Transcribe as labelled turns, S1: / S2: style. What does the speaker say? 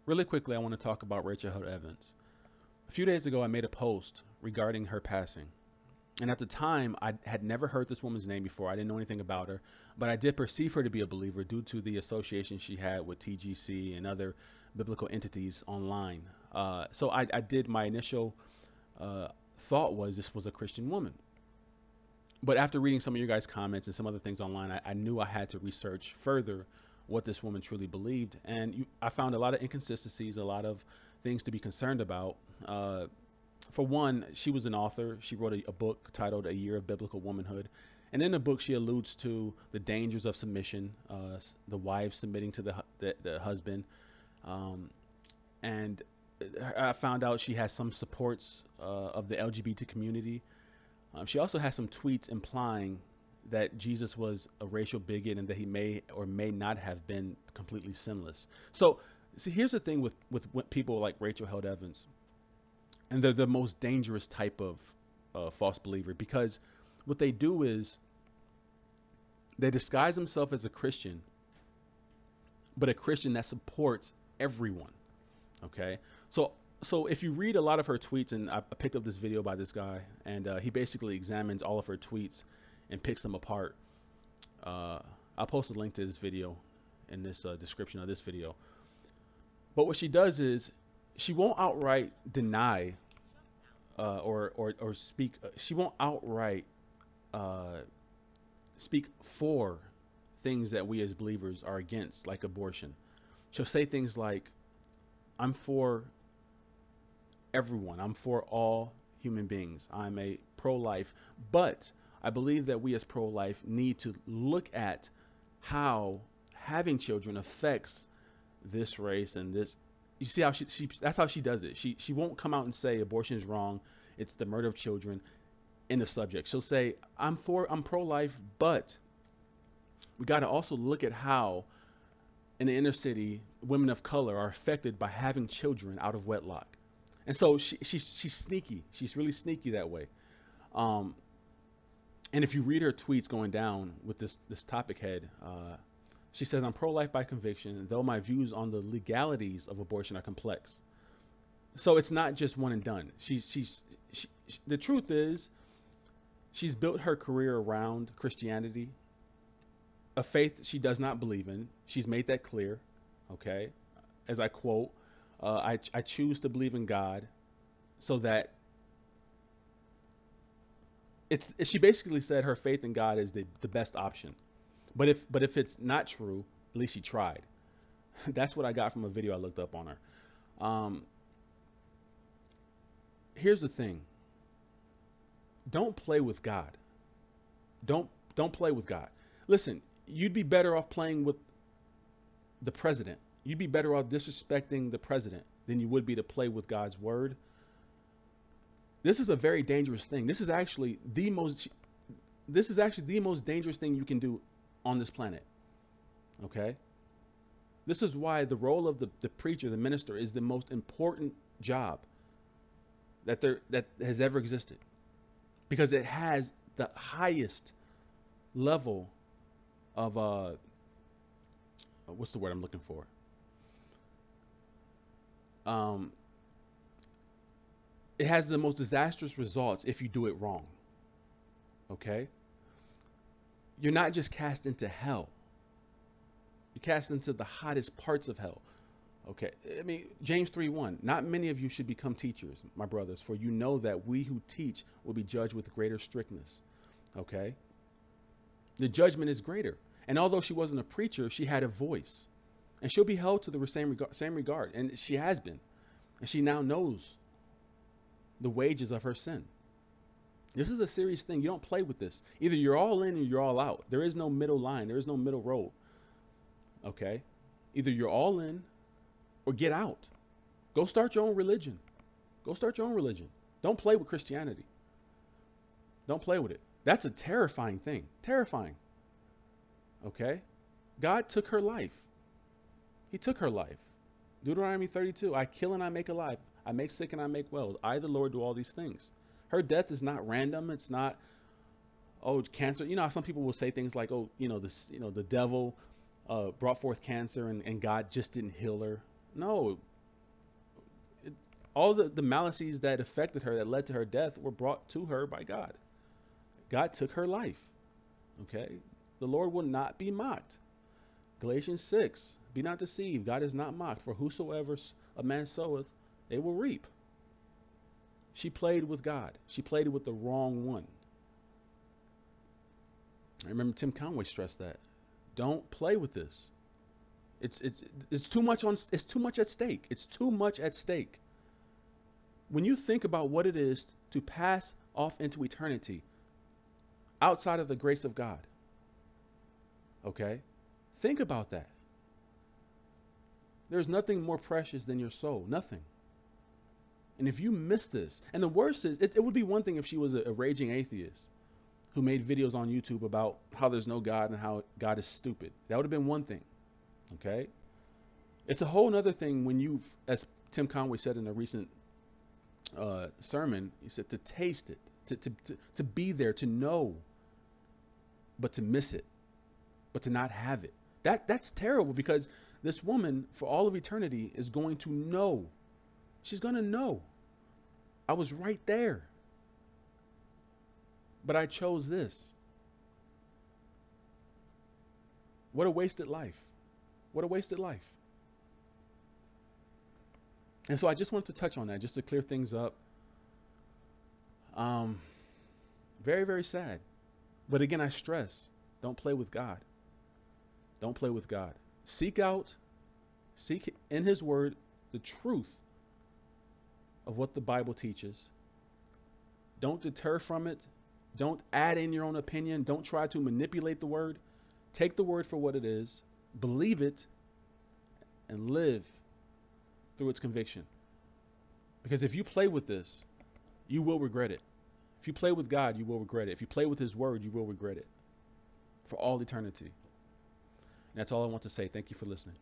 S1: Really quickly, I want to talk about Rachel Held Evans. A few days ago, I made a post regarding her passing. And at the time, I had never heard this woman's name before. I didn't know anything about her, but I did perceive her to be a believer due to the association she had with TGC and other biblical entities online. So I did my initial uh, thought was this was a Christian woman. But after reading some of your guys' comments and some other things online, I knew I had to research further what this woman truly believed. And I found a lot of inconsistencies, a lot of things to be concerned about. For one, she was an author. She wrote a book titled A Year of Biblical Womanhood. And in the book, she alludes to the dangers of submission, the wife submitting to the husband. Um, and I found out she has some supports of the LGBT community. She also has some tweets implying that Jesus was a racial bigot and that he may or may not have been completely sinless. So, see, here's the thing with people like Rachel Held Evans, and they're the most dangerous type of false believer because what they do is they disguise themselves as a Christian, but a Christian that supports everyone. Okay, so if you read a lot of her tweets, and I picked up this video by this guy, and he basically examines all of her tweets and picks them apart. I'll post a link to this video in this description of this video. But what she does is she won't outright deny or speak. She won't outright uh, speak for things that we as believers are against, like abortion. She'll say things like, "I'm for everyone. I'm for all human beings. I'm a pro-life, but I believe that we as pro-life need to look at how having children affects this race and this." You see how she that's how she does it. She won't come out and say abortion is wrong. It's the murder of children in the subject. She'll say, I'm pro-life, but we got to also look at how in the inner city women of color are affected by having children out of wedlock. And so she's sneaky. She's really sneaky that way. Um, and if you read her tweets going down with this topic head, she says, "I'm pro-life by conviction, though my views on the legalities of abortion are complex." So it's not just one and done. The truth is, she's built her career around Christianity, a faith she does not believe in. She's made that clear. Okay, as I quote, I choose to believe in God, so that she basically said her faith in God is the best option. But if it's not true, at least she tried. That's what I got from a video I looked up on her. Here's the thing. Don't play with God. Don't play with God. Listen, you'd be better off playing with the president. You'd be better off disrespecting the president than you would be to play with God's word. This is a very dangerous thing. This is actually the most dangerous thing you can do on this planet. Okay? This is why the role of the preacher, the minister, is the most important job that has ever existed. Because it has the highest level of what's the word I'm looking for? Um, it has the most disastrous results if you do it wrong. Okay? You're not just cast into hell. You're cast into the hottest parts of hell. Okay? I mean, James 3:1. Not many of you should become teachers, my brothers, for you know that we who teach will be judged with greater strictness. Okay? The judgment is greater. And although she wasn't a preacher, she had a voice. And she'll be held to the same regard. And she has been. And she now knows the wages of her sin. This is a serious thing. You don't play with this. Either you're all in or you're all out. There is no middle line. There is no middle road. Okay? Either you're all in or get out. Go start your own religion. Go start your own religion. Don't play with Christianity. Don't play with it. That's a terrifying thing. Terrifying. Okay? God took her life. He took her life. Deuteronomy 32. I kill and I make alive. I make sick and I make well. I, the Lord, do all these things. Her death is not random. It's not, oh, cancer. You know how some people will say things like, oh, the devil brought forth cancer and God just didn't heal her. No, All the malices that affected her, that led to her death, were brought to her by God. God took her life. Okay? The Lord will not be mocked. Galatians 6, be not deceived. God is not mocked. For whosoever a man soweth, they will reap. She played with God. She played with the wrong one. I remember Tim Conway stressed that. Don't play with this. It's too much on. It's too much at stake. It's too much at stake. When you think about what it is to pass off into eternity outside of the grace of God, okay? Think about that. There's nothing more precious than your soul. Nothing. And if you miss this, and the worst is, it would be one thing if she was a raging atheist who made videos on YouTube about how there's no God and how God is stupid. That would have been one thing. Okay? It's a whole other thing when you've, as Tim Conway said in a recent sermon, he said to taste it, to be there, to know, but to miss it, but to not have it. That's terrible, because this woman, for all of eternity, is going to know. She's going to know. I was right there. But I chose this. What a wasted life. What a wasted life. And so I just wanted to touch on that, just to clear things up. Very, very sad. But again, I stress, don't play with God. Don't play with God. Seek in His Word the truth of what the Bible teaches. Don't deter from it. Don't add in your own opinion. Don't try to manipulate the Word. Take the Word for what it is. Believe it. And live through its conviction. Because if you play with this, you will regret it. If you play with God, you will regret it. If you play with His Word, you will regret it for all eternity. And that's all I want to say. Thank you for listening.